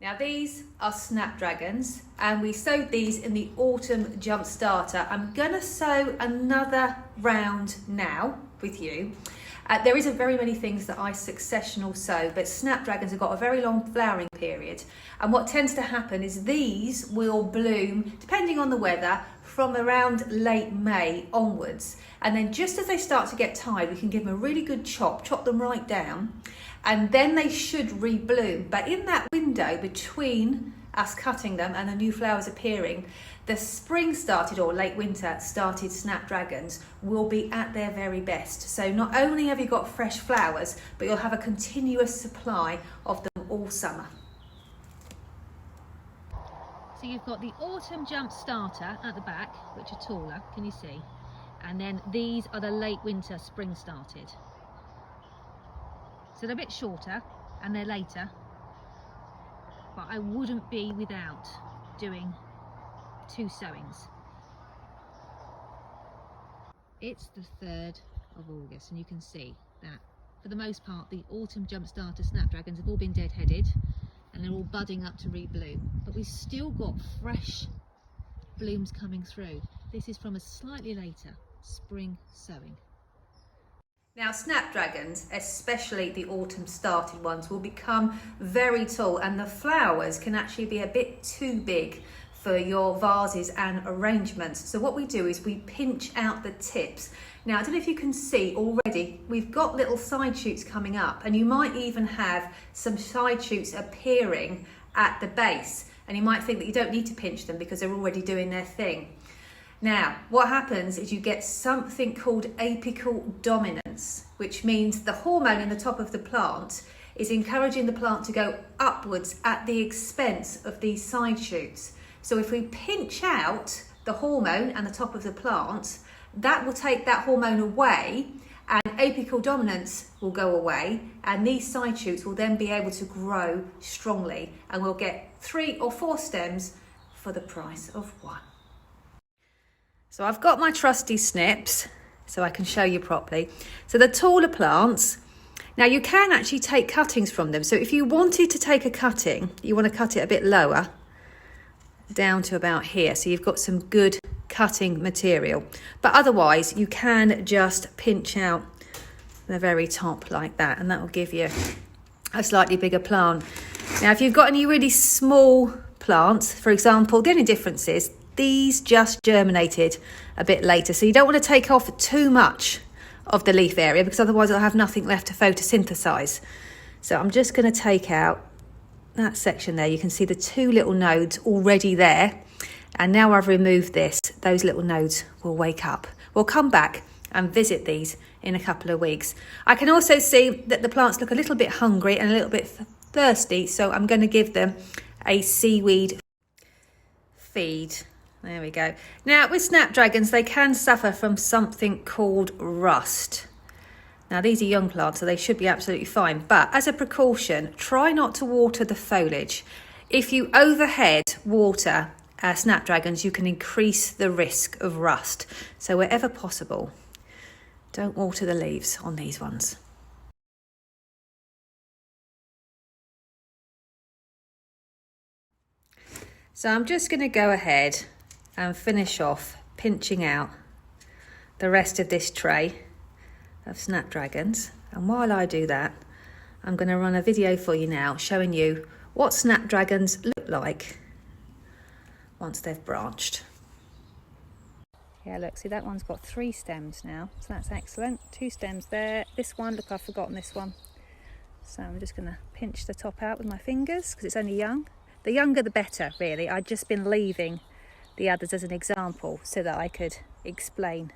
Now these are Snapdragons and we sowed these in the Autumn Jump Starter. I'm gonna sow another round now with you. There isn't very many things that I successional sow, but Snapdragons have got a very long flowering period. And what tends to happen is these will bloom, depending on the weather, from around late May onwards. And then just as they start to get tired, we can give them a really good chop them right down, and then they should rebloom. But in that window between us cutting them and the new flowers appearing, the spring started or late winter started Snapdragons will be at their very best. So not only have you got fresh flowers, but you'll have a continuous supply of them all summer. So you've got the Autumn Jump Starter at the back, which are taller, can you see? And then these are the late winter spring started. So they're a bit shorter and they're later, but I wouldn't be without doing 2 sowings. It's the 3rd of August and you can see that for the most part the Autumn Jump Starter Snapdragons have all been deadheaded and they're all budding up to rebloom, but we've still got fresh blooms coming through. This is from a slightly later spring sowing. Now Snapdragons, especially the autumn started ones, will become very tall and the flowers can actually be a bit too big for your vases and arrangements. So what we do is we pinch out the tips. Now I don't know if you can see already, we've got little side shoots coming up, and you might even have some side shoots appearing at the base, and you might think that you don't need to pinch them because they're already doing their thing. Now, what happens is you get something called apical dominance, which means the hormone in the top of the plant is encouraging the plant to go upwards at the expense of these side shoots. So if we pinch out the hormone and the top of the plant, that will take that hormone away and apical dominance will go away, and these side shoots will then be able to grow strongly, and we'll get 3 or 4 stems for the price of 1. So I've got my trusty snips so I can show you properly. So the taller plants, now you can actually take cuttings from them. So if you wanted to take a cutting, you want to cut it a bit lower, down to about here. So you've got some good cutting material. But otherwise you can just pinch out the very top like that, and that will give you a slightly bigger plant. Now if you've got any really small plants, for example, the only difference is these just germinated a bit later, so you don't want to take off too much of the leaf area because otherwise it'll have nothing left to photosynthesize. So I'm just going to take out that section there. You can see the 2 little nodes already there, and now I've removed this, those little nodes will wake up. We'll come back and visit these in a couple of weeks. I can also see that the plants look a little bit hungry and a little bit thirsty, so I'm going to give them a seaweed feed. There we go. Now with Snapdragons, they can suffer from something called rust. Now these are young plants, so they should be absolutely fine. But as a precaution, try not to water the foliage. If you overhead water Snapdragons, you can increase the risk of rust. So wherever possible, don't water the leaves on these ones. So I'm just going to go ahead and finish off pinching out the rest of this tray of Snapdragons, and while I do that I'm going to run a video for you now showing you what Snapdragons look like once they've branched. Yeah, look, see that one's got 3 stems now, so that's excellent. 2 stems there. This one, look, I've forgotten this one, so I'm just going to pinch the top out with my fingers because it's only young. The younger the better, really. I'd just been leaving the others as an example so that I could explain.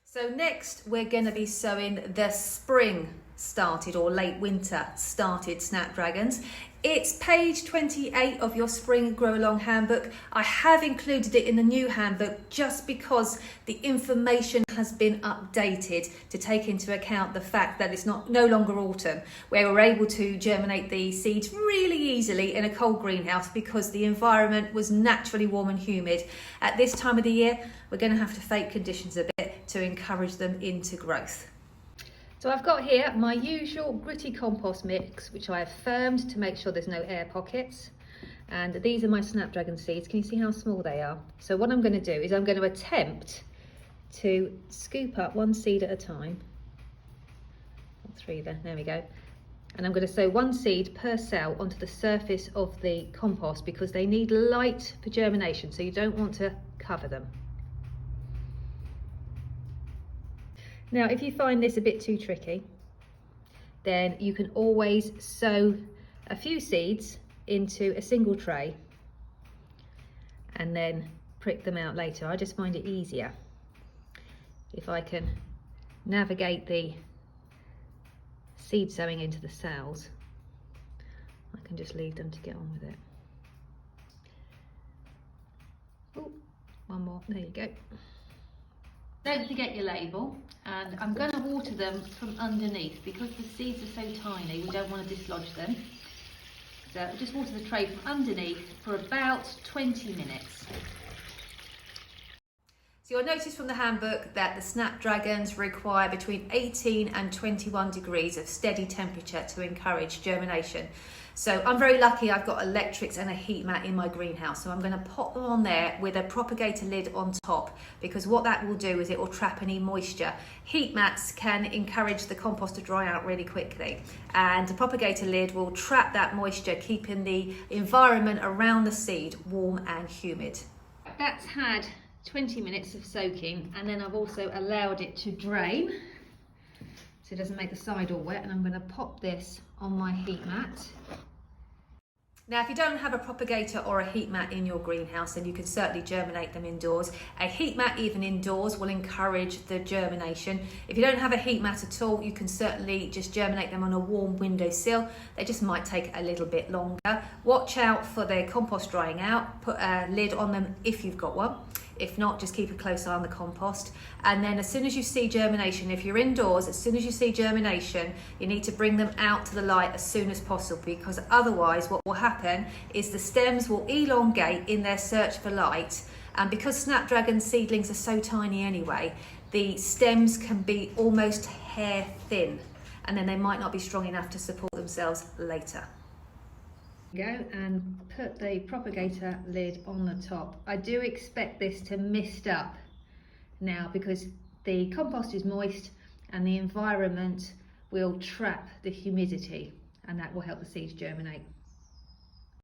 So next we're going to be sowing the spring started or late winter started Snapdragons. It's page 28 of your Spring Grow Along handbook. I have included it in the new handbook just because the information has been updated to take into account the fact that it's no longer autumn, where we're able to germinate the seeds really easily in a cold greenhouse because the environment was naturally warm and humid. At this time of the year, we're going to have to fake conditions a bit to encourage them into growth. So So I've got here my usual gritty compost mix, which I have firmed to make sure there's no air pockets. And these are my snapdragon seeds. Can you see how small they are? So what I'm going to do is I'm going to attempt to scoop up one seed at a time. 3 there we go. And I'm going to sow one seed per cell onto the surface of the compost because they need light for germination, so you don't want to cover them. Now, if you find this a bit too tricky, then you can always sow a few seeds into a single tray and then prick them out later. I just find it easier if I can navigate the seed sowing into the cells. I can just leave them to get on with it. Oh, one more, there you go. Don't forget your label, and I'm going to water them from underneath because the seeds are so tiny, we don't want to dislodge them. So just water the tray from underneath for about 20 minutes. So you'll notice from the handbook that the snapdragons require between 18 and 21 degrees of steady temperature to encourage germination. So I'm very lucky, I've got electrics and a heat mat in my greenhouse. So I'm going to pop them on there with a propagator lid on top, because what that will do is it will trap any moisture. Heat mats can encourage the compost to dry out really quickly, and the propagator lid will trap that moisture, keeping the environment around the seed warm and humid. That's had 20 minutes of soaking, and then I've also allowed it to drain so it doesn't make the side all wet, and I'm going to pop this on my heat mat. Now, if you don't have a propagator or a heat mat in your greenhouse, then you can certainly germinate them indoors. A heat mat, even indoors, will encourage the germination. If you don't have a heat mat at all, you can certainly just germinate them on a warm windowsill. They just might take a little bit longer. Watch out for their compost drying out. Put a lid on them if you've got one. If not, just keep a close eye on the compost. And then as soon as you see germination, if you're indoors, as soon as you see germination, you need to bring them out to the light as soon as possible, because otherwise what will happen is the stems will elongate in their search for light. And because snapdragon seedlings are so tiny anyway, the stems can be almost hair thin, and then they might not be strong enough to support themselves later. Go and put the propagator lid on the top. I do expect this to mist up now because the compost is moist and the environment will trap the humidity, and that will help the seeds germinate.